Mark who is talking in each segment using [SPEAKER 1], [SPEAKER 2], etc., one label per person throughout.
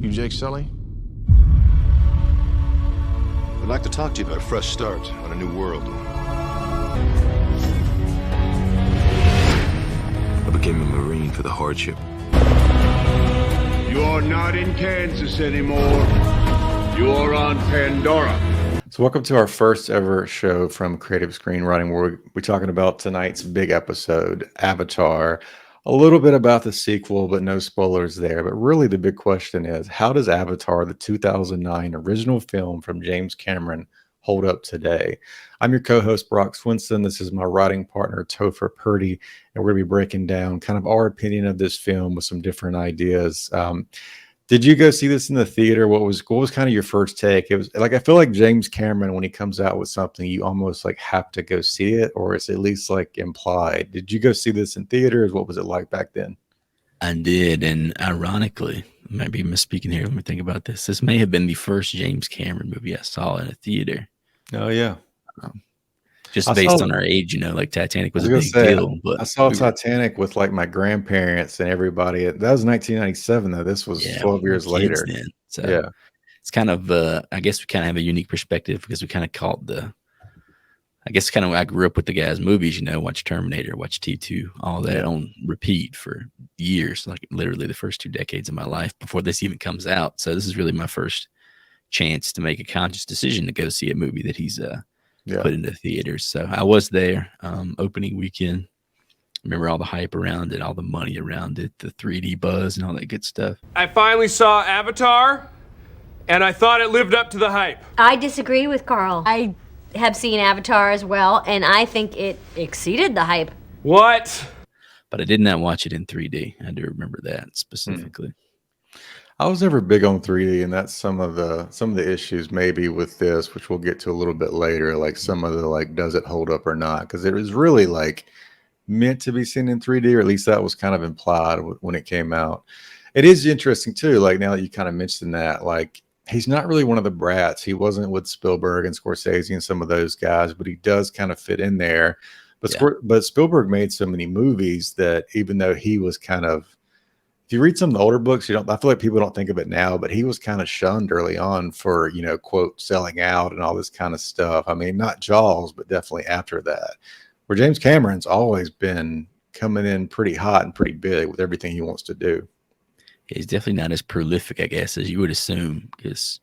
[SPEAKER 1] You Jake Sully?
[SPEAKER 2] I'd like to talk to you about a fresh start on a new world.
[SPEAKER 3] I became a Marine for the hardship.
[SPEAKER 4] You are not in Kansas anymore. You are on Pandora.
[SPEAKER 5] So welcome to our first ever show from Creative Screenwriting, where we're talking about tonight's big episode, Avatar. A little bit about the sequel, but no spoilers there. But really the big question is, how does Avatar, the 2009 original film from James Cameron, hold up today? I'm your co-host, Brock Swinson. This is my writing partner, Topher Purdy, and we're going to be breaking down kind of our opinion of this film with some different ideas. Did you go see this in the theater? What was kind of your first take? It was like, I feel like James Cameron, when he comes out with something, you almost like have to go see it, or it's at least like implied. Did you go see this in theaters? What was it like back then?
[SPEAKER 6] I did, and ironically, maybe I'm misspeaking here. Let me think about this. This may have been the first James Cameron movie I saw in a theater.
[SPEAKER 5] Oh yeah,
[SPEAKER 6] just based on our age, like Titanic was a big deal. But
[SPEAKER 5] I saw Titanic with like my grandparents and everybody. That was 1997, though. This was 12 years later.
[SPEAKER 6] Then. So yeah, it's kind of I guess we kind of have a unique perspective because we kind of caught I grew up with the guy's movies, watch Terminator, watch T2, all that on repeat for years, like literally the first 2 decades of my life before this even comes out. So this is really my first chance to make a conscious decision to go see a movie that he's put into theaters. So I was there opening weekend. Remember all the hype around it, all the money around it, the 3D buzz and all that good stuff.
[SPEAKER 7] I finally saw Avatar, and I thought it lived up to the hype.
[SPEAKER 8] I disagree with Carl. I have seen Avatar as well, and I think it exceeded the hype.
[SPEAKER 7] What?
[SPEAKER 6] But I did not watch it in 3D. I do remember that specifically.
[SPEAKER 5] I was never big on 3D, and that's some of the issues maybe with this, which we'll get to a little bit later, like some of the like, does it hold up or not? Because it was really like meant to be seen in 3D, or at least that was kind of implied when it came out. It is interesting too, like now that you kind of mentioned that, like he's not really one of the brats. He wasn't with Spielberg and Scorsese and some of those guys, but he does kind of fit in there. But Spielberg made so many movies that even though he was kind of, if you read some of the older books, I feel like people don't think of it now, but he was kind of shunned early on for, quote, selling out and all this kind of stuff. I mean, not Jaws, but definitely after that, where James Cameron's always been coming in pretty hot and pretty big with everything he wants to do.
[SPEAKER 6] He's definitely not as prolific, I guess, as you would assume, because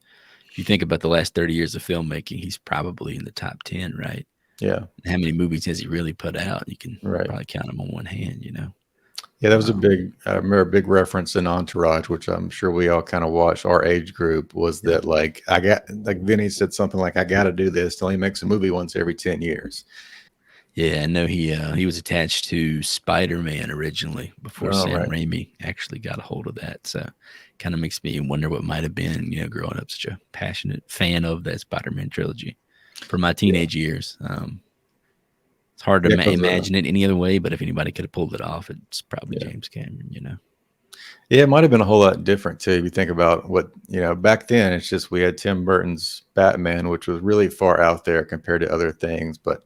[SPEAKER 6] if you think about the last 30 years of filmmaking, he's probably in the top 10, right?
[SPEAKER 5] Yeah.
[SPEAKER 6] How many movies has he really put out? You can probably count them on one hand,
[SPEAKER 5] Yeah, that was I remember a big reference in Entourage, which I'm sure we all kind of watched, our age group, was that like Vinny said something like, I got to do this till he makes a movie once every 10 years.
[SPEAKER 6] Yeah, I know he was attached to Spider-Man originally before Sam Raimi actually got a hold of that. So kind of makes me wonder what might have been, growing up such a passionate fan of that Spider-Man trilogy for my teenage years. It's hard to imagine it any other way, but if anybody could have pulled it off, it's probably James Cameron,
[SPEAKER 5] Yeah, it might have been a whole lot different too. If you think about what, back then, it's just we had Tim Burton's Batman, which was really far out there compared to other things. But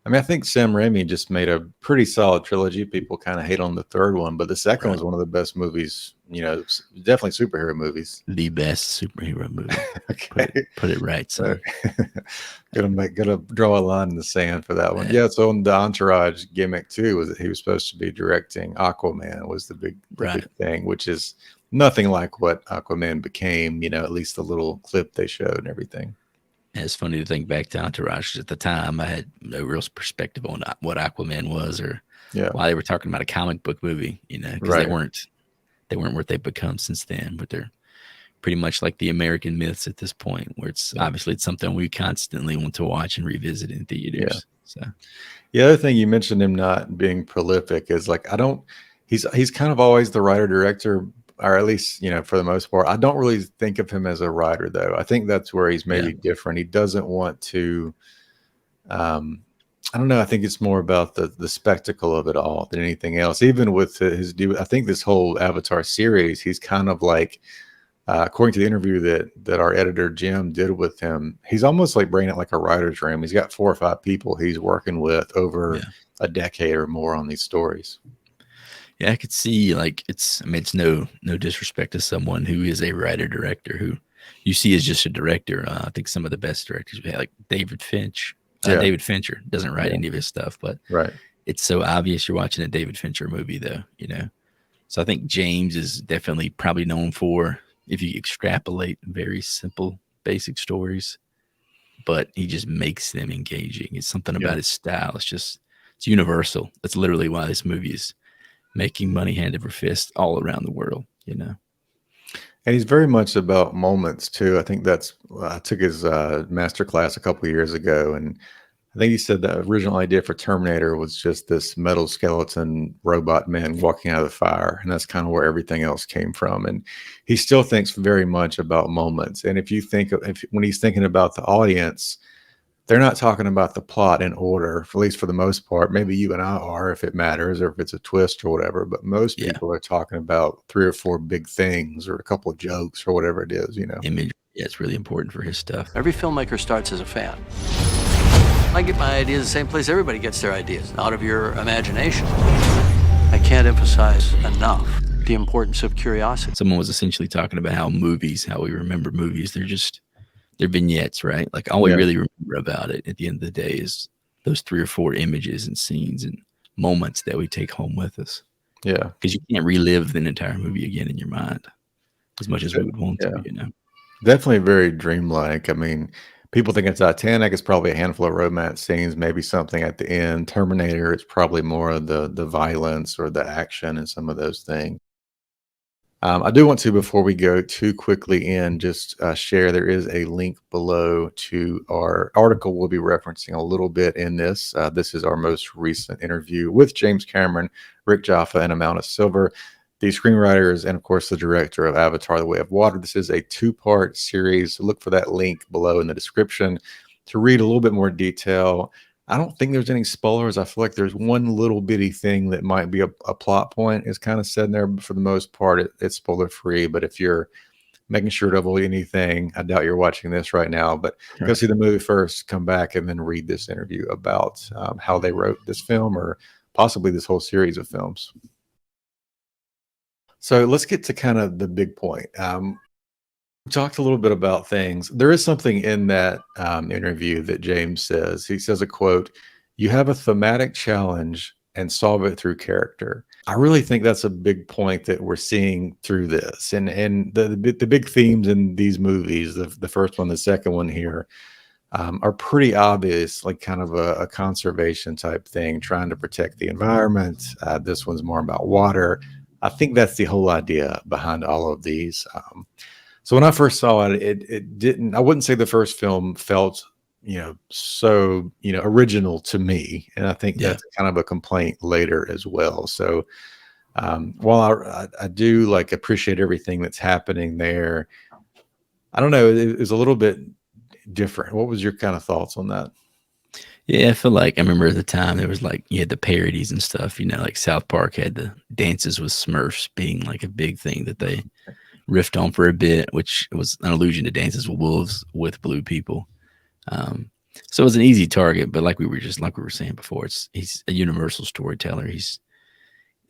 [SPEAKER 5] I mean, I think Sam Raimi just made a pretty solid trilogy. People kind of hate on the third one, but the second was one of the best movies, definitely superhero movies.
[SPEAKER 6] The best superhero movie.
[SPEAKER 5] Okay.
[SPEAKER 6] Put it right, sir.
[SPEAKER 5] Gotta draw a line in the sand for that one. Yeah, so on the Entourage gimmick too was that he was supposed to be directing Aquaman was the big thing, which is nothing like what Aquaman became, at least the little clip they showed and everything.
[SPEAKER 6] It's funny to think back to Entourage. At the time, I had no real perspective on what Aquaman was or why they were talking about a comic book movie, because they weren't what they've become since then, but they're pretty much like the American myths at this point, where it's obviously it's something we constantly want to watch and revisit in theaters. Yeah. So
[SPEAKER 5] the other thing you mentioned him not being prolific is like, he's kind of always the writer director, or at least, for the most part. I don't really think of him as a writer, though. I think that's where he's maybe different. He doesn't want to, I don't know. I think it's more about the spectacle of it all than anything else. Even with I think this whole Avatar series, he's kind of like, according to the interview that our editor Jim did with him, he's almost like bringing it like a writer's room. He's got 4 or 5 people he's working with over a decade or more on these stories.
[SPEAKER 6] Yeah, I could see like I mean, it's no disrespect to someone who is a writer director who you see as just a director. I think some of the best directors we had, like
[SPEAKER 5] Yeah,
[SPEAKER 6] David Fincher doesn't write
[SPEAKER 5] yeah,
[SPEAKER 6] any of his stuff, but
[SPEAKER 5] right.
[SPEAKER 6] it's so obvious you're watching a David Fincher movie, though, you know. So I think James is definitely probably known for, if you extrapolate, very simple, basic stories, but he just makes them engaging. It's something
[SPEAKER 5] Yeah.
[SPEAKER 6] about his style. It's universal. That's literally why this movie is making money hand over fist all around the world, you know.
[SPEAKER 5] And he's very much about moments too. I think that's I took his master class a couple of years ago, and I think he said the original idea for Terminator was just this metal skeleton robot man walking out of the fire, and that's kind of where everything else came from. And he still thinks very much about moments. And if you think if when he's thinking about the audience, they're not talking about the plot in order, at least for the most part. Maybe you and I are, if it matters, or if it's a twist or whatever. But most
[SPEAKER 6] Yeah.
[SPEAKER 5] people are talking about 3 or 4 big things or a couple of jokes or whatever it is, you know.
[SPEAKER 6] Image, yeah, it's really important for his stuff.
[SPEAKER 1] Every filmmaker starts as a fan. I get my ideas the same place everybody gets their ideas, out of your imagination. I can't emphasize enough the importance of curiosity.
[SPEAKER 6] Someone was essentially talking about how we remember movies, they're vignettes, right? Like all we
[SPEAKER 5] Yeah.
[SPEAKER 6] really remember about it at the end of the day is those 3 or 4 images and scenes and moments that we take home with us.
[SPEAKER 5] Yeah.
[SPEAKER 6] Because you can't relive an entire movie again in your mind as much as we would want
[SPEAKER 5] Yeah.
[SPEAKER 6] to, you know.
[SPEAKER 5] Definitely very dreamlike. I mean, people think it's Titanic. It's probably a handful of romance scenes, maybe something at the end. Terminator, it's probably more of the violence or the action and some of those things. I do want to, before we go too quickly in, just share there is a link below to our article we'll be referencing a little bit in this. This is our most recent interview with James Cameron, Rick Jaffa, and Amanda Silver, the screenwriters, and of course the director of Avatar: The Way of Water. This is a 2-part series. So look for that link below in the description to read a little bit more detail. I don't think there's any spoilers. I feel like there's one little bitty thing that might be a plot point is kind of said in there, but for the most part, it's spoiler free. But if you're making sure to avoid anything, I doubt you're watching this right now, but go
[SPEAKER 6] Right.
[SPEAKER 5] see the movie first, come back, and then read this interview about how they wrote this film or possibly this whole series of films. So let's get to kind of the big point. We talked a little bit about things. There is something in that interview that James says. He says a quote, "You have a thematic challenge and solve it through character." I really think that's a big point that we're seeing through this. And the big themes in these movies, the first one, the second one here, are pretty obvious, like kind of a conservation type thing, trying to protect the environment. This one's more about water. I think that's the whole idea behind all of these. So when I first saw it, it didn't. I wouldn't say the first film felt, so original to me, and I think
[SPEAKER 6] Yeah.
[SPEAKER 5] that's kind of a complaint later as well. So while I do like appreciate everything that's happening there, I don't know. It was a little bit different. What was your kind of thoughts on that?
[SPEAKER 6] Yeah, I feel like I remember at the time there was like you had the parodies and stuff, like South Park had the dances with Smurfs being like a big thing that they riffed on for a bit, which was an allusion to Dances with Wolves with blue people. So it was an easy target, but like we were saying before, he's a universal storyteller. He's,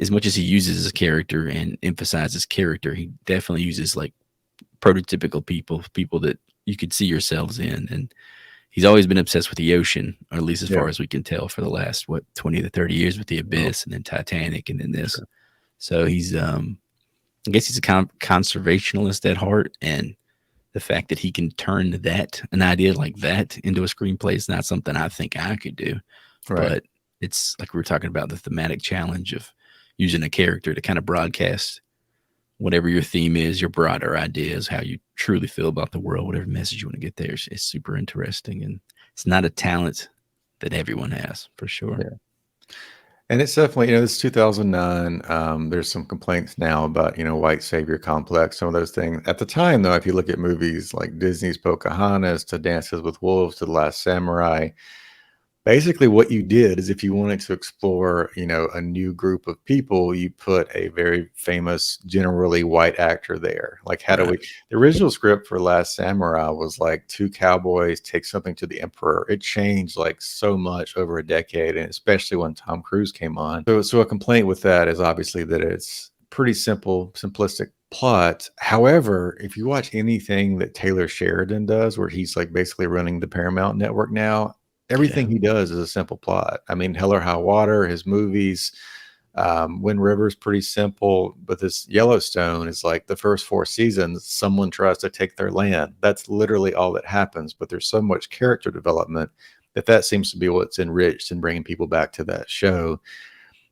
[SPEAKER 6] as much as he uses his character and emphasizes character, he definitely uses like prototypical people that you could see yourselves in. And he's always been obsessed with the ocean, or at least as far as we can tell, for the last 20 to 30 years with The Abyss and then Titanic and then this. So he's I guess he's a conservationalist at heart, and the fact that he can turn an idea like that into a screenplay is not something I think I could do.
[SPEAKER 5] Right.
[SPEAKER 6] But it's like we were talking about, the thematic challenge of using a character to kind of broadcast whatever your theme is, your broader ideas, how you truly feel about the world, whatever message you want to get there. It's super interesting, and it's not a talent that everyone has, for sure.
[SPEAKER 5] Yeah. And it's definitely, this is 2009. There's some complaints now about, white savior complex, some of those things. At the time, though, if you look at movies like Disney's Pocahontas to Dances with Wolves to The Last Samurai, Basically, what you did is if you wanted to explore, a new group of people, you put a very famous, generally white actor there. Like, how do
[SPEAKER 6] Right.
[SPEAKER 5] the original script for Last Samurai was like two cowboys take something to the emperor. It changed like so much over a decade, and especially when Tom Cruise came on. So a complaint with that is obviously that it's pretty simple, simplistic plot. However, if you watch anything that Taylor Sheridan does, where he's like basically running the Paramount network now, everything
[SPEAKER 6] Yeah.
[SPEAKER 5] he does is a simple plot. I mean, Hell or High Water, his movies, Wind River is pretty simple, but this Yellowstone is like the first 4 seasons, someone tries to take their land. That's literally all that happens. But there's so much character development that seems to be what's enriched in bringing people back to that show.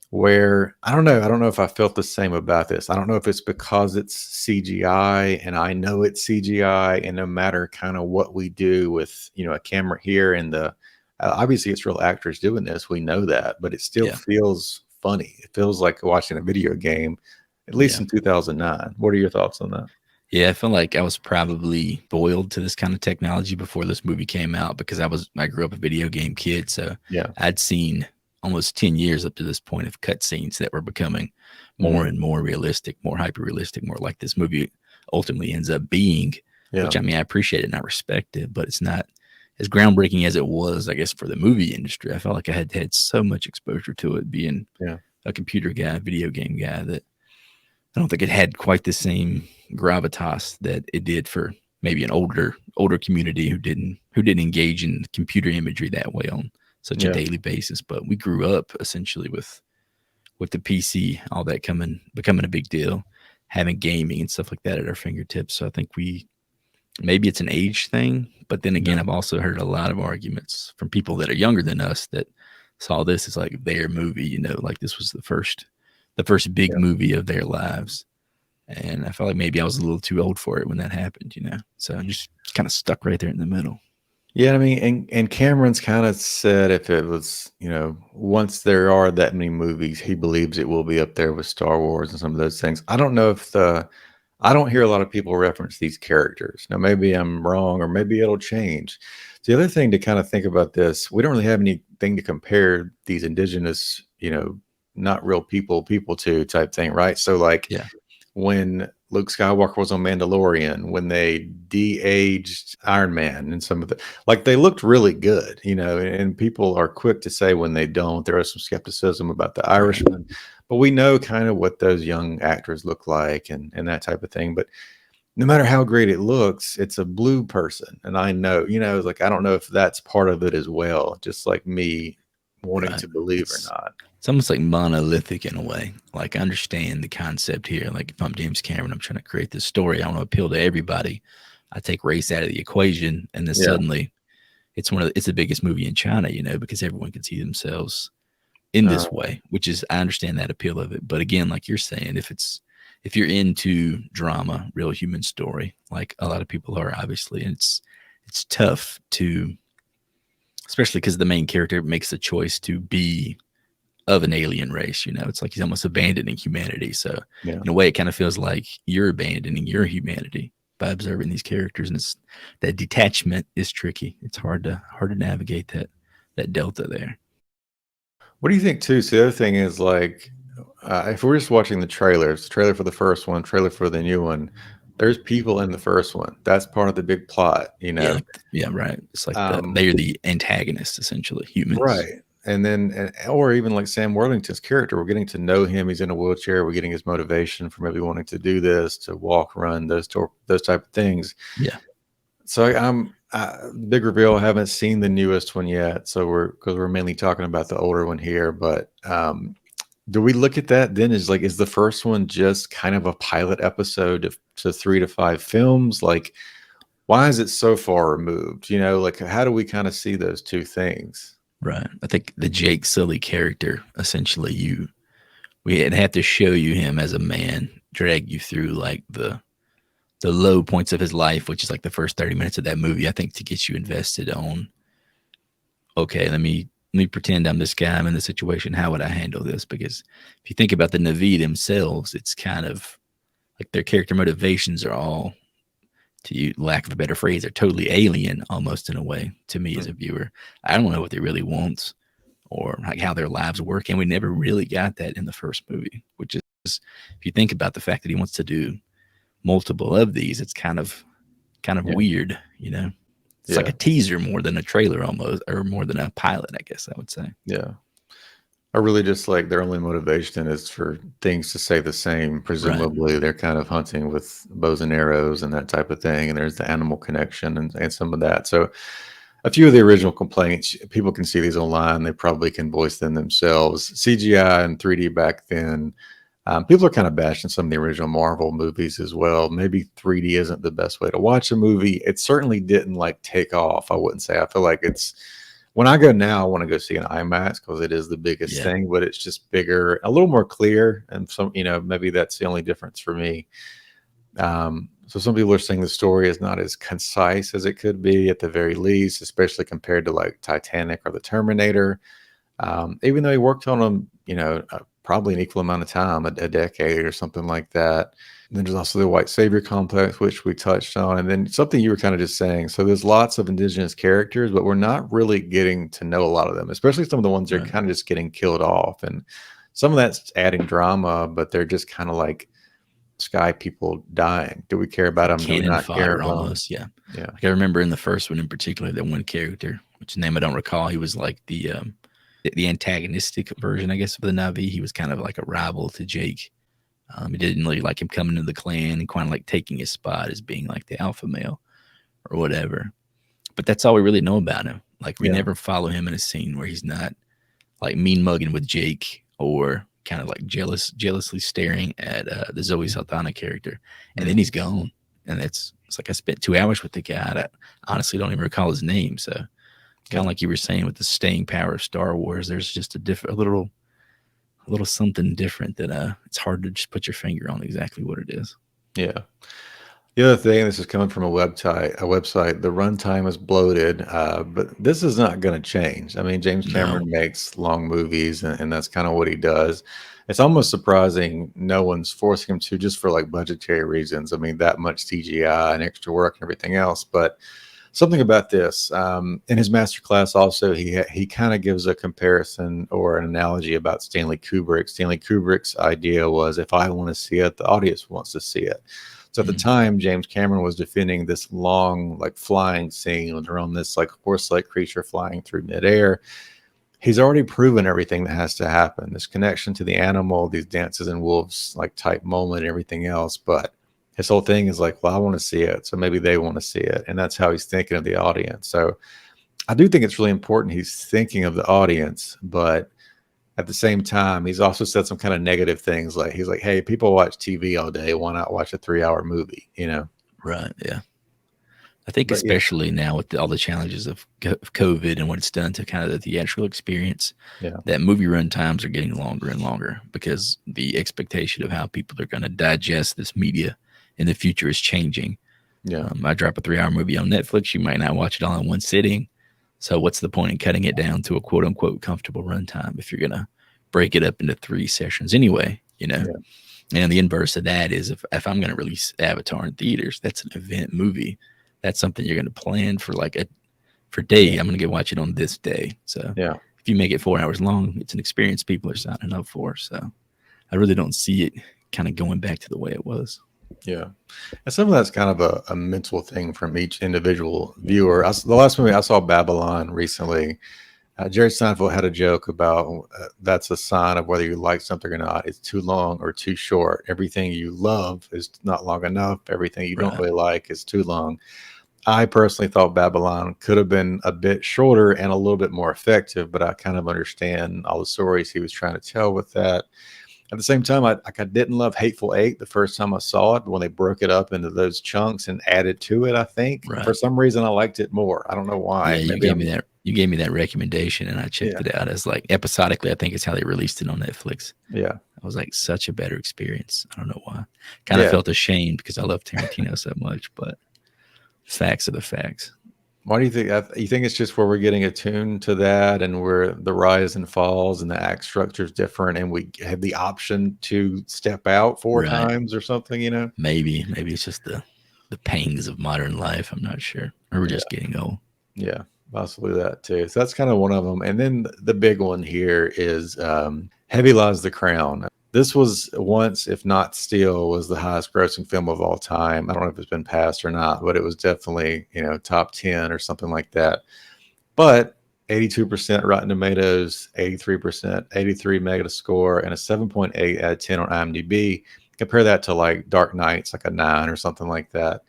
[SPEAKER 5] Where I don't know if I felt the same about this. I don't know if it's because it's CGI and I know it's CGI, and no matter kind of what we do with a camera here and the obviously it's real actors doing this, we know that, but it still
[SPEAKER 6] Yeah.
[SPEAKER 5] feels funny. It feels like watching a video game, at least
[SPEAKER 6] Yeah.
[SPEAKER 5] in 2009. What are your thoughts on that?
[SPEAKER 6] Yeah, I feel like I was probably boiled to this kind of technology before this movie came out because I grew up a video game kid, so
[SPEAKER 5] Yeah.
[SPEAKER 6] I'd seen almost 10 years up to this point of cutscenes that were becoming more and more realistic, more hyper realistic, more like this movie ultimately ends up being.
[SPEAKER 5] Yeah.
[SPEAKER 6] Which I mean, I appreciate it and I respect it, but it's not as groundbreaking as it was, I guess, for the movie industry. I felt like I had so much exposure to it being a computer guy, video game guy, that I don't think it had quite the same gravitas that it did for maybe an older community who didn't engage in computer imagery that way on such a daily basis. But we grew up essentially with the PC, all that becoming a big deal, having gaming and stuff like that at our fingertips. So I think maybe it's an age thing, but then again, I've also heard a lot of arguments from people that are younger than us that saw this as like their movie, like this was the first big movie of their lives. And I felt like maybe I was a little too old for it when that happened, so I'm just kind of stuck right there in the middle.
[SPEAKER 5] Yeah, I mean, and Cameron's kind of said if it was, once there are that many movies, he believes it will be up there with Star Wars and some of those things. I don't know if I don't hear a lot of people reference these characters. Now, maybe I'm wrong, or maybe it'll change. The other thing to kind of think about this, we don't really have anything to compare these indigenous, not real people to type thing, right? So like when Luke Skywalker was on Mandalorian, when they de-aged Iron Man and some of the, like, they looked really good, and people are quick to say when they don't. There is some skepticism about the Irishman, but we know kind of what those young actors look like and that type of thing. But no matter how great it looks, it's a blue person. And I know, like, I don't know if that's part of it as well, just like me wanting to believe or not.
[SPEAKER 6] It's almost like monolithic in a way. Like, I understand the concept here. Like, if I'm James Cameron, I'm trying to create this story. I want to appeal to everybody. I take race out of the equation, and then suddenly it's the biggest movie in China, because everyone can see themselves in this way, which is, I understand that appeal of it. But again, like you're saying, if you're into drama, real human story, like a lot of people are, obviously, and it's tough to, especially because the main character makes the choice to be of an alien race, it's like he's almost abandoning humanity. So in a way, it kind of feels like you're abandoning your humanity by observing these characters, and that detachment is tricky. It's hard to navigate that delta there.
[SPEAKER 5] What do you think too? So the other thing is, like, if we're just watching the trailer for the first one, trailer for the new one, there's people in the first one. That's part of the big plot,
[SPEAKER 6] Yeah, right. It's like they're the antagonists, essentially, humans.
[SPEAKER 5] Right. And then, or even like Sam Worthington's character, we're getting to know him. He's in a wheelchair. We're getting his motivation for maybe wanting to do this, to walk, run, those type of things.
[SPEAKER 6] Yeah.
[SPEAKER 5] So big reveal. I haven't seen the newest one yet. So because we're mainly talking about the older one here, but do we look at that then is the first one just kind of a pilot episode to 3 to 5 films? Like, why is it so far removed? Like, how do we kind of see those two things?
[SPEAKER 6] Right. I think the Jake Sully character, essentially, we'd have to show you him as a man, drag you through like the low points of his life, which is like the first 30 minutes of that movie, I think, to get you invested on, okay, let me pretend I'm this guy, I'm in this situation. How would I handle this? Because if you think about the Na'vi themselves, it's kind of like their character motivations are all, lack of a better phrase, are totally alien almost in a way to me as a viewer. I don't know what they really want or like how their lives work. And we never really got that in the first movie, which is, if you think about the fact that he wants to do multiple of these, it's kind of weird, you know? It's like a teaser more than a trailer almost, or more than a pilot, I guess I would say.
[SPEAKER 5] Yeah. Or really just like their only motivation is for things to stay the same. Presumably they're kind of hunting with bows and arrows and that type of thing. And there's the animal connection and some of that. So a few of the original complaints, people can see these online. They probably can voice them themselves. CGI and 3D back then, people are kind of bashing some of the original Marvel movies as well. Maybe 3D isn't the best way to watch a movie. It certainly didn't like take off, I wouldn't say. I feel like it's, when I go now, I want to go see an IMAX because it is the biggest thing, but it's just bigger, a little more clear. And some, you know, maybe that's the only difference for me. So some people are saying the story is not as concise as it could be at the very least, especially compared to like Titanic or the Terminator. Even though he worked on them, you know, probably an equal amount of time, a decade or something like that. And then there's also the white savior complex, which we touched on. And then something you were kind of just saying. So there's lots of indigenous characters, but we're not really getting to know a lot of them, especially some of the ones that are kind of just getting killed off. And some of that's adding drama, but they're just kind of like sky people dying. Do we care about them? Do we not care
[SPEAKER 6] almost? Yeah. Like I remember in the first one in particular, that one character, which name I don't recall, he was like the antagonistic version, I guess, of the Na'vi. He was kind of like a rival to Jake. He didn't really like him coming into the clan and kind of like taking his spot as being like the alpha male or whatever. But that's all we really know about him. Like we never follow him in a scene where he's not like mean mugging with Jake or kind of like jealously staring at the Zoe Saldana character. And then he's gone. And it's like I spent 2 hours with the guy. I honestly don't even recall his name. So kind of like you were saying with the staying power of Star Wars, there's just a little something different that it's hard to just put your finger on exactly what it is.
[SPEAKER 5] Yeah. The other thing, this is coming from a website, the runtime is bloated, but this is not going to change. I mean, James Cameron makes long movies, and that's kind of what he does. It's almost surprising no one's forcing him to, just for like budgetary reasons. I mean, that much CGI and extra work and everything else, but something about this in his masterclass also, he kind of gives a comparison or an analogy about Stanley Kubrick. Stanley Kubrick's idea was, if I want to see it, the audience wants to see it. So at the time, James Cameron was defending this long, like flying scene when they're on this like horse-like creature flying through midair. He's already proven everything that has to happen. This connection to the animal, these dances and wolves like type moment, and everything else. But his whole thing is like, well, I want to see it, so maybe they want to see it. And that's how he's thinking of the audience. So I do think it's really important he's thinking of the audience, but at the same time, he's also said some kind of negative things. Like he's like, hey, people watch TV all day. Why not watch a 3-hour movie? You know?
[SPEAKER 6] Right. Yeah. I think especially now with all the challenges of COVID and what it's done to kind of the theatrical experience, that movie run times are getting longer and longer because the expectation of how people are going to digest this media in the future is changing. I drop a 3-hour movie on Netflix. You might not watch it all in one sitting. So what's the point in cutting it down to a quote unquote comfortable runtime if you're going to break it up into 3 sessions anyway, you know? And the inverse of that is if I'm going to release Avatar in theaters, that's an event movie. That's something you're going to plan for for day. I'm going to go watch it on this day. So if you make it 4 hours long, it's an experience people are signing up for. So I really don't see it kind of going back to the way it was.
[SPEAKER 5] Yeah. And some of that's kind of a mental thing from each individual viewer. The last movie I saw, Babylon, recently, Jerry Seinfeld had a joke about that's a sign of whether you like something or not. It's too long or too short. Everything you love is not long enough. Everything you don't really like is too long. I personally thought Babylon could have been a bit shorter and a little bit more effective, but I kind of understand all the stories he was trying to tell with that. At the same time, I didn't love Hateful Eight the first time I saw it, but when they broke it up into those chunks and added to it, I think for some reason I liked it more. I don't know why.
[SPEAKER 6] Yeah, you gave me that recommendation, and I checked it out as like episodically. I think it's how they released it on Netflix.
[SPEAKER 5] Yeah,
[SPEAKER 6] I was like, such a better experience. I don't know why. Kind of felt ashamed because I love Tarantino so much, but facts are the facts.
[SPEAKER 5] Why do you think? You think it's just where we're getting attuned to that, and where the rise and falls, and the act structure is different, and we have the option to step out 4 times or something? You know,
[SPEAKER 6] maybe it's just the the pangs of modern life. I'm not sure. Or we're just getting old.
[SPEAKER 5] Yeah, possibly that too. So that's kind of one of them. And then the big one here is Heavy Lies the Crown. This was once, if not still, was the highest grossing film of all time. I don't know if it's been passed or not, but it was definitely, top 10 or something like that. But 82% Rotten Tomatoes, 83%, 83 Metascore, and a 7.8 out of 10 on IMDb. Compare that to like Dark Knight's like a 9 or something like that.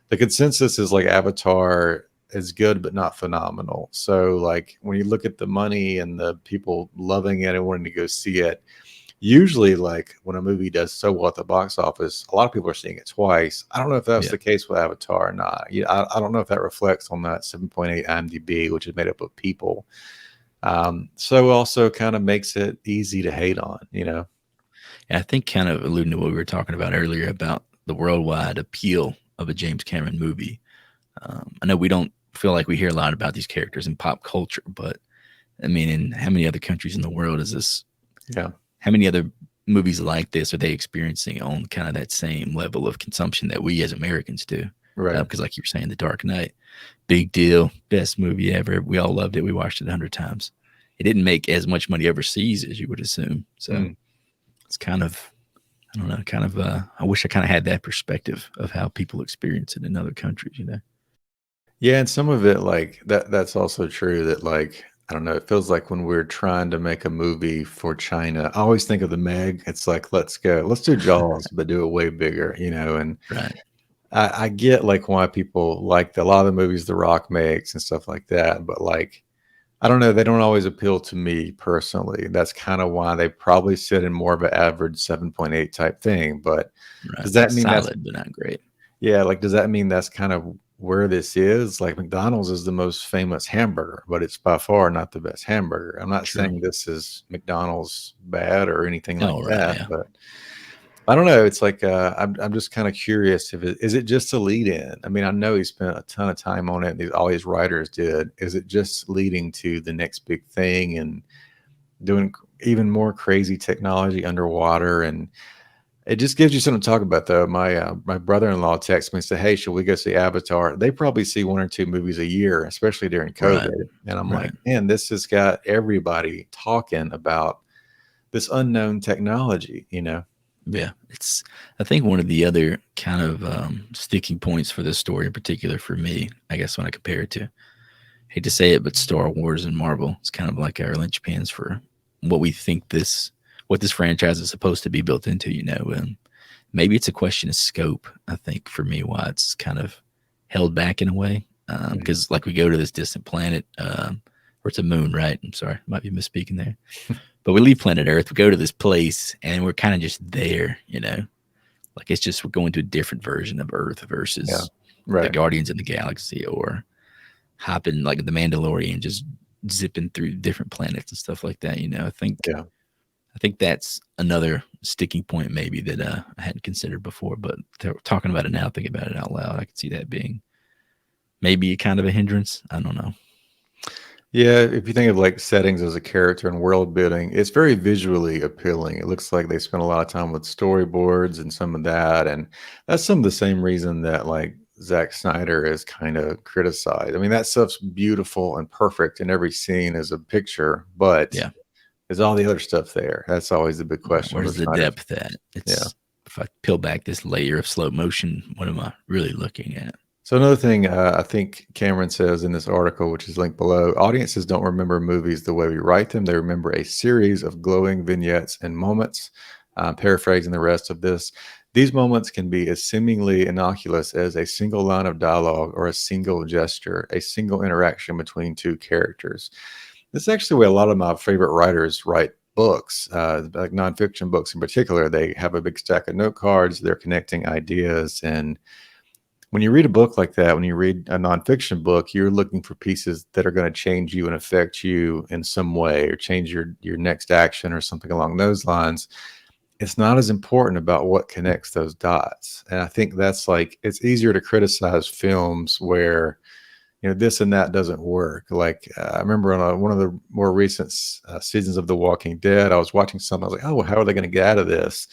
[SPEAKER 5] The consensus is like Avatar is good but not phenomenal. So like when you look at the money and the people loving it and wanting to go see it, usually like when a movie does so well at the box office, a lot of people are seeing it twice. I don't know if that's the case with Avatar or not. I don't know if that reflects on that 7.8 IMDb, which is made up of people. So also kind of makes it easy to hate on,
[SPEAKER 6] Yeah, I think kind of alluding to what we were talking about earlier about the worldwide appeal of a James Cameron movie. I know we don't feel like we hear a lot about these characters in pop culture, but I mean, in how many other countries in the world is this?
[SPEAKER 5] Yeah.
[SPEAKER 6] How many other movies like this are they experiencing on kind of that same level of consumption that we as Americans do?
[SPEAKER 5] Right.
[SPEAKER 6] Because like you were saying, The Dark Knight, big deal, best movie ever. We all loved it. We watched it 100 times. It didn't make as much money overseas as you would assume. So it's kind of, I don't know, I wish I kind of had that perspective of how people experience it in other countries,
[SPEAKER 5] Yeah, and some of it like that's also true that like I don't know, it feels like when we're trying to make a movie for China, I always think of the Meg. It's like let's do Jaws, but do it way bigger, and
[SPEAKER 6] Right.
[SPEAKER 5] I get like why people like a lot of the movies The Rock makes and stuff like that, but like I don't know, they don't always appeal to me personally. That's kind of why they probably sit in more of an average 7.8 type thing. But does that mean that's
[SPEAKER 6] solid, but not great?
[SPEAKER 5] Yeah, like does that mean that's kind of where this is? Like McDonald's is the most famous hamburger, but it's by far not the best hamburger. I'm not
[SPEAKER 6] True.
[SPEAKER 5] saying this is McDonald's bad or anything like
[SPEAKER 6] right,
[SPEAKER 5] that,
[SPEAKER 6] yeah.
[SPEAKER 5] but I don't know. It's like I'm just kind of curious if is it just a lead in? I mean, I know he spent a ton of time on it. All these writers did. Is it just leading to the next big thing and doing even more crazy technology underwater? And it just gives you something to talk about, though. My brother-in-law texted me and said, "Hey, should we go see Avatar?" They probably see 1 or 2 movies a year, especially during COVID.
[SPEAKER 6] Right.
[SPEAKER 5] And I'm
[SPEAKER 6] Right.
[SPEAKER 5] like, man, this has got everybody talking about this unknown technology.
[SPEAKER 6] Yeah, I think one of the other kind of sticking points for this story in particular for me, I guess when I compare it to, hate to say it, but Star Wars and Marvel, it's kind of like our linchpins for what we think what this franchise is supposed to be built into, and maybe it's a question of scope, I think, for me, why it's kind of held back in a way. Because like we go to this distant planet, or it's a moon, right? I'm sorry, might be misspeaking there. But we leave planet Earth, we go to this place, and we're kind of just there, like it's just we're going to a different version of Earth versus the Guardians of the Galaxy or hopping like the Mandalorian, just zipping through different planets and stuff like that. I think that's another sticking point maybe that I hadn't considered before, but talking about it now, thinking about it out loud, I could see that being maybe kind of a hindrance. I don't know.
[SPEAKER 5] Yeah, if you think of like settings as a character and world building, it's very visually appealing. It looks like they spent a lot of time with storyboards and some of that. And that's some of the same reason that like Zack Snyder is kind of criticized. I mean, that stuff's beautiful and perfect in every scene as a picture, but is all the other stuff there? That's always the big question.
[SPEAKER 6] Where's the depth at? If I peel back this layer of slow motion, what am I really looking at?
[SPEAKER 5] So another thing I think Cameron says in this article, which is linked below, audiences don't remember movies the way we write them. They remember a series of glowing vignettes and moments. Paraphrasing the rest of this, these moments can be as seemingly innocuous as a single line of dialogue or a single gesture, a single interaction between 2 characters. This is actually where a lot of my favorite writers write books, like nonfiction books in particular. They have a big stack of note cards. They're connecting ideas. And when you read a book like that, when you read a nonfiction book, you're looking for pieces that are going to change you and affect you in some way or change your next action or something along those lines. It's not as important about what connects those dots. And I think that's like, it's easier to criticize films where, this and that doesn't work. Like I remember on one of the more recent seasons of The Walking Dead, I was watching something. I was like, oh, well, how are they going to get out of this?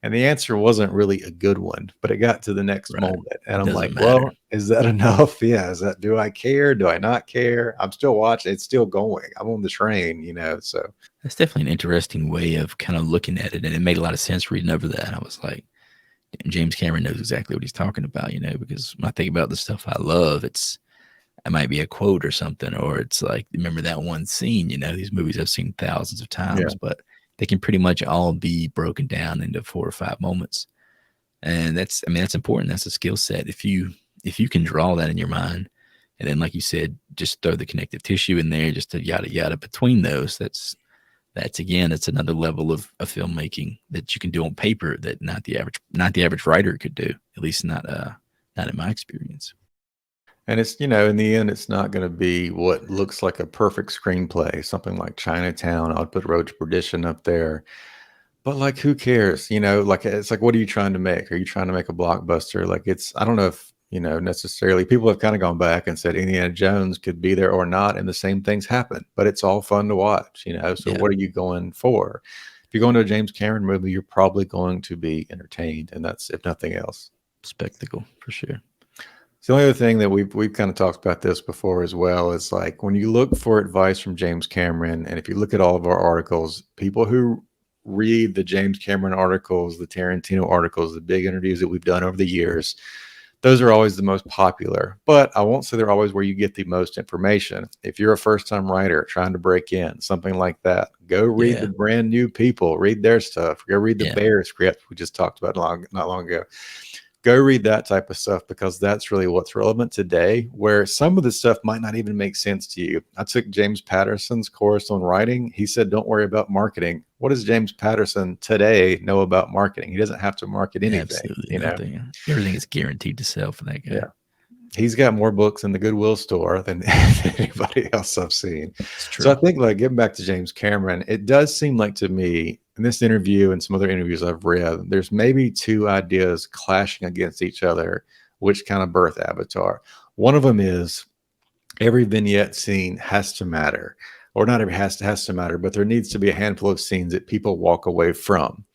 [SPEAKER 5] And the answer wasn't really a good one, but it got to the next
[SPEAKER 6] Right.
[SPEAKER 5] moment. And
[SPEAKER 6] It
[SPEAKER 5] I'm
[SPEAKER 6] doesn't
[SPEAKER 5] like,
[SPEAKER 6] matter.
[SPEAKER 5] well, is that enough? Yeah. Do I care? Do I not care? I'm still watching. It's still going. I'm on the train, so.
[SPEAKER 6] That's definitely an interesting way of kind of looking at it. And it made a lot of sense reading over that. I was like, "Damn, James Cameron knows exactly what he's talking about, because when I think about the stuff I love, it might be a quote or something, or it's like, remember that one scene, these movies I've seen thousands of
[SPEAKER 5] Yeah.
[SPEAKER 6] times, but they can pretty much all be broken down into 4 or 5 moments. And that's important. That's a skill set. If you can draw that in your mind, and then, like you said, just throw the connective tissue in there, just to yada yada between those, that's again, it's another level of filmmaking that you can do on paper that not the average writer could do, at least not in my experience.
[SPEAKER 5] And it's, in the end, it's not going to be what looks like a perfect screenplay, something like Chinatown. I'll put Road to Perdition up there. But like, who cares? Like, it's like, what are you trying to make? Are you trying to make a blockbuster? Like, I don't know if, necessarily people have kind of gone back and said Indiana Jones could be there or not, and the same things happen, but it's all fun to watch, So
[SPEAKER 6] Yeah.
[SPEAKER 5] what are you going for? If you're going to a James Cameron movie, you're probably going to be entertained, and that's, if nothing else.
[SPEAKER 6] Spectacle for sure.
[SPEAKER 5] So the only other thing that we've kind of talked about this before as well is like when you look for advice from James Cameron, and if you look at all of our articles, people who read the James Cameron articles, the Tarantino articles, the big interviews that we've done over the years, those are always the most popular. But I won't say they're always where you get the most information. If you're a first-time writer trying to break in, something like that, go read the brand new people, read their stuff. Go read the Bear script we just talked about not long ago. Go read that type of stuff, because that's really what's relevant today, where some of the stuff might not even make sense to you. I took James Patterson's course on writing. He said, don't worry about marketing. What does James Patterson today know about marketing? He doesn't have to market anything.
[SPEAKER 6] Absolutely nothing. Everything is guaranteed to sell for that guy.
[SPEAKER 5] Yeah. He's got more books in the Goodwill store than anybody else I've seen.
[SPEAKER 6] It's true.
[SPEAKER 5] So I think, like, getting back to James Cameron, it does seem like to me in this interview and some other interviews I've read, there's maybe two ideas clashing against each other, which kind of birth Avatar. One of them is every vignette scene has to matter, or not every has to matter, but there needs to be a handful of scenes that people walk away from.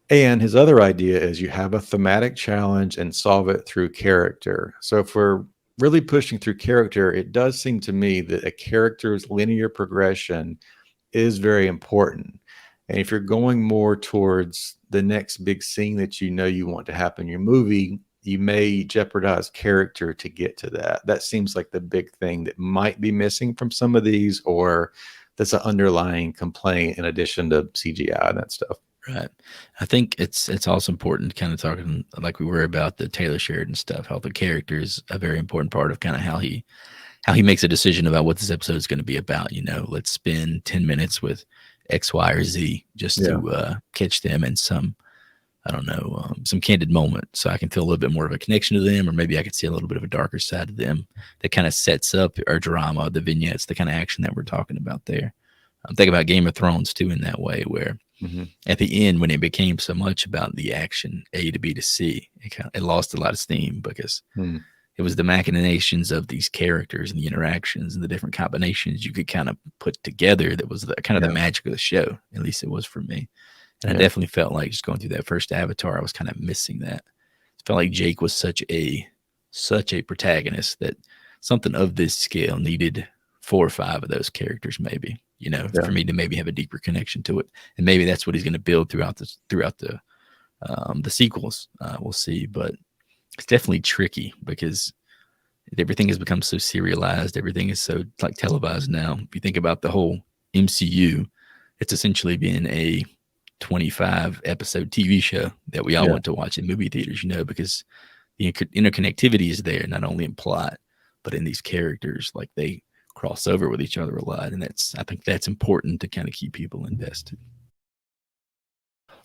[SPEAKER 5] And his other idea is you have a thematic challenge and solve it through character. So if we're really pushing through character, it does seem to me that a character's linear progression is very important. And if you're going more towards the next big scene that you want to happen in your movie, you may jeopardize character to get to that. That seems like the big thing that might be missing from some of these, or that's an underlying complaint in addition to CGI and that stuff.
[SPEAKER 6] Right. I think it's also important kind of talking like we were about the Taylor Sheridan stuff, how the character is a very important part of kind of how he makes a decision about what this episode is going to be about. Let's spend 10 minutes with X, Y, or Z just to catch them in some, I don't know, some candid moment. So I can feel a little bit more of a connection to them, or maybe I could see a little bit of a darker side of them that kind of sets up our drama, the vignettes, the kind of action that we're talking about there. I'm thinking about Game of Thrones too, in that way, where at the end, when it became so much about the action, A to B to C, it lost a lot of steam, because it was the machinations of these characters and the interactions and the different combinations you could kind of put together that was the kind of the magic of the show. At least it was for me. And I definitely felt like just going through that first Avatar, I was kind of missing that. It felt like Jake was such a protagonist that something of this scale needed 4 or 5 of those characters, maybe, for me to maybe have a deeper connection to it. And maybe that's what he's going to build throughout the sequels. We'll see, but it's definitely tricky because everything has become so serialized. Everything is so like televised now. If you think about the whole MCU, it's essentially been a 25 episode TV show that we all went to watch in movie theaters, because the interconnectivity is there, not only in plot, but in these characters. Like, they cross over with each other a lot. And I think that's important to kind of keep people invested.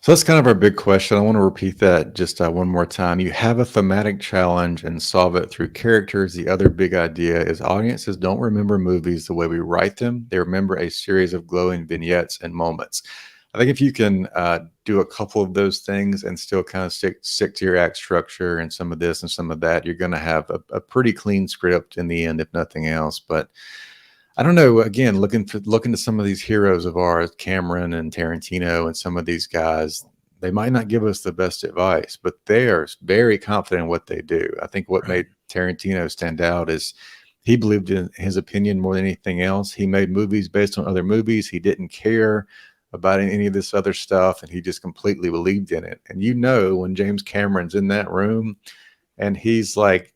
[SPEAKER 5] So that's kind of our big question. I want to repeat that just one more time. You have a thematic challenge and solve it through characters. The other big idea is audiences don't remember movies the way we write them. They remember a series of glowing vignettes and moments. I think if you can do a couple of those things and still kind of stick to your act structure and some of this and some of that, you're going to have a pretty clean script in the end, if nothing else. But I don't know, again, looking to some of these heroes of ours, Cameron and Tarantino and some of these guys, they might not give us the best advice, but they are very confident in what they do. I think what
[SPEAKER 6] Right.
[SPEAKER 5] made Tarantino stand out is he believed in his opinion more than anything else. He made movies based on other movies. He didn't care about any of this other stuff, and he just completely believed in it. And when James Cameron's in that room and he's like,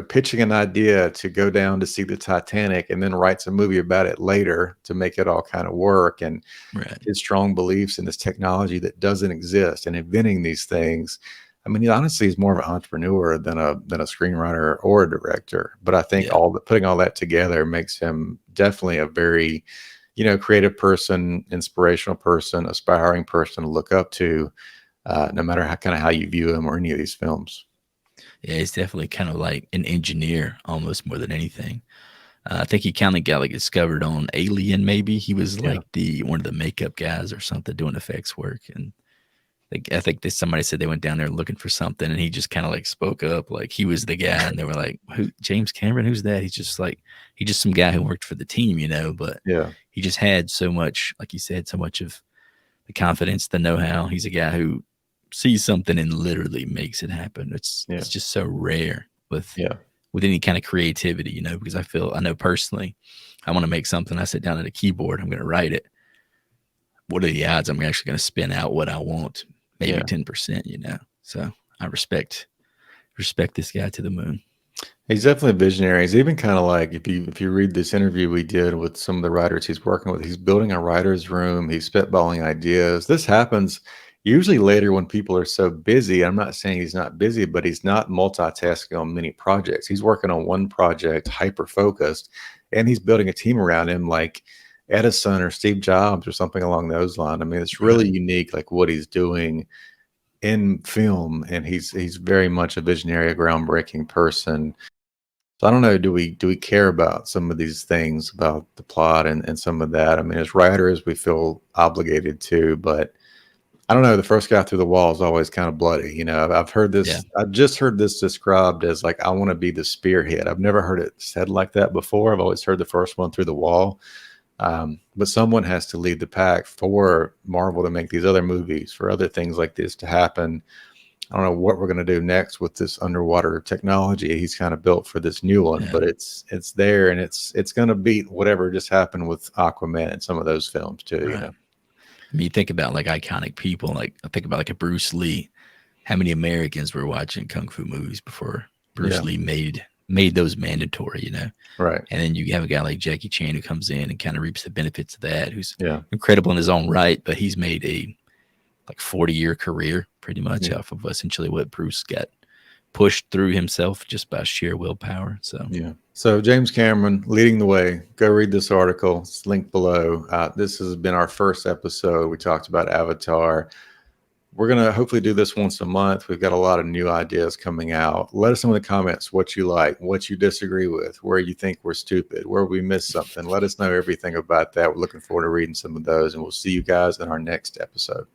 [SPEAKER 5] pitching an idea to go down to see the Titanic and then writes a movie about it later to make it all kind of work, and
[SPEAKER 6] Right.
[SPEAKER 5] his strong beliefs in this technology that doesn't exist and inventing these things. I mean, he honestly is more of an entrepreneur than a screenwriter or a director. But I think
[SPEAKER 6] Yeah.
[SPEAKER 5] putting all that together makes him definitely a very, creative person, inspirational person, aspiring person to look up to, no matter how you view him or any of these films.
[SPEAKER 6] Yeah, he's definitely kind of like an engineer almost more than anything. I think he kind of got like discovered on Alien. Maybe he was
[SPEAKER 5] Yeah.
[SPEAKER 6] like one of the makeup guys or something doing effects work. And I think somebody said they went down there looking for something, and he just kind of like spoke up like he was the guy, and they were like, "Who? James Cameron? Who's that?" He's just some guy who worked for the team, But
[SPEAKER 5] Yeah.
[SPEAKER 6] he just had so much, like you said, so much of the confidence, the know-how. He's a guy who sees something and literally makes it happen. It's just so rare with any kind of creativity, because I know personally, I want to make something. I sit down at a keyboard, I'm going to write it. What are the odds I'm actually going to spin out what I want? Maybe 10%, So I respect this guy to the moon.
[SPEAKER 5] He's definitely a visionary. He's even kind of like, if you read this interview we did with some of the writers he's working with, he's building a writer's room. He's spitballing ideas. This happens usually later when people are so busy. I'm not saying he's not busy, but he's not multitasking on many projects. He's working on one project, hyper focused, and he's building a team around him like Edison or Steve Jobs or something along those lines. I mean, it's really unique, like what he's doing in film, and he's very much a visionary, a groundbreaking person. So I don't know, do we care about some of these things about the plot and some of that? I mean, as writers, we feel obligated to, but I don't know. The first guy through the wall is always kind of bloody. I've heard this.
[SPEAKER 6] Yeah.
[SPEAKER 5] I've just heard this described as like, I want to be the spearhead. I've never heard it said like that before. I've always heard the first one through the wall. But someone has to lead the pack for Marvel to make these other movies, for other things like this to happen. I don't know what we're going to do next with this underwater technology he's kind of built for this new one, but it's there, and it's going to beat whatever just happened with Aquaman and some of those films too.
[SPEAKER 6] Right. I mean, you think about like iconic people, like I think about like a Bruce Lee. How many Americans were watching kung fu movies before Bruce Lee made those mandatory,
[SPEAKER 5] Right.
[SPEAKER 6] And then you have a guy like Jackie Chan who comes in and kind of reaps the benefits of that, who's
[SPEAKER 5] Yeah.
[SPEAKER 6] incredible in his own right, but he's made a like 40-year career pretty much off of essentially what Bruce got pushed through himself just by sheer willpower. So
[SPEAKER 5] So James Cameron leading the way. Go read this article. It's linked below. This has been our first episode. We talked about Avatar. We're going to hopefully do this once a month. We've got a lot of new ideas coming out. Let us know in the comments what you like, what you disagree with, where you think we're stupid, where we missed something. Let us know everything about that. We're looking forward to reading some of those, and we'll see you guys in our next episode.